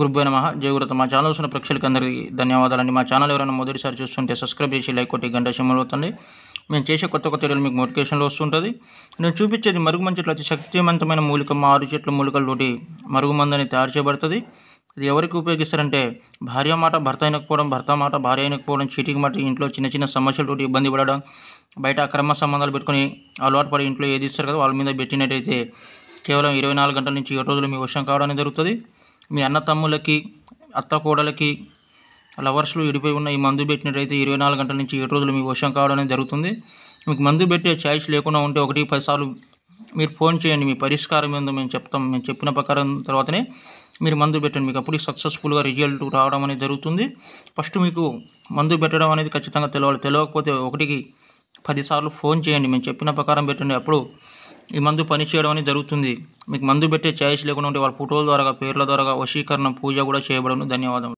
గురుభ్యో నమః. జయగురుత మా ఛానల్ చూసిన ప్రేక్షకులకి అందరికీ ధన్యవాదాలండి. మా ఛానల్ ఎవరైనా మొదటిసారి చూస్తుంటే సబ్స్క్రైబ్ చేసి లైక్ కొట్టి గంట సింబల్ అవుతుంది. మేము చేసే కొత్త వీడియోలు మీకు నోటిఫికేషన్లో వస్తుంటుంది. నేను చూపించేది మరుగుమందు చెట్లు అతి శక్తివంతమైన మూలిక, ఆరు చెట్ల మూలికలతోటి మరుగుమందని తయారు చేయబడుతుంది. ఇది ఎవరికి ఉపయోగిస్తారంటే భార్య మాట భర్త అయినకపోవడం, భర్త మాట భార్య అయినకపోవడం, చీటికి మాట ఇంట్లో చిన్న చిన్న సమస్యలతోటి ఇబ్బంది పడడం, బయట అక్రమ సంబంధాలు పెట్టుకొని అలవాటు పడి ఇంట్లో ఏది ఇస్తారు కదా వాళ్ళ మీద పెట్టినట్టయితే కేవలం 24 గంటల నుంచి 7 రోజులు మీ వశం కావడానికి జరుగుతుంది. మీ అన్న తమ్ములకి, అత్త కోడలకి, లవర్స్లు విడిపోయి ఉన్న ఈ మందు పెట్టినట్టయితే 24 గంటల నుంచి 7 రోజులు మీ వశం కావడం అనేది జరుగుతుంది. మీకు మందు పెట్టే ఛాయిస్ లేకుండా ఉంటే 1-10 సార్లు మీరు ఫోన్ చేయండి. మీ పరిష్కారం ఏందో మేము చెప్తాం. మేము చెప్పిన ప్రకారం తర్వాతనే మీరు మందు పెట్టండి. మీకు అప్పుడు సక్సెస్ఫుల్గా రిజల్ట్ రావడం అనేది జరుగుతుంది. ఫస్ట్ మీకు మందు పెట్టడం అనేది ఖచ్చితంగా తెలవాలి. తెలియకపోతే 1-10 సార్లు ఫోన్ చేయండి. మేము చెప్పిన ప్రకారం పెట్టండి. అప్పుడు ఈ మందు పని చేయడం అనేది జరుగుతుంది. మీకు మందు పెట్టే ఛాయిస్ లేకుండా ఉంటే వాళ్ళ ఫోటోల ద్వారా, పేర్ల ద్వారా వశీకరణ పూజ కూడా చేయబడను. ధన్యవాదములు.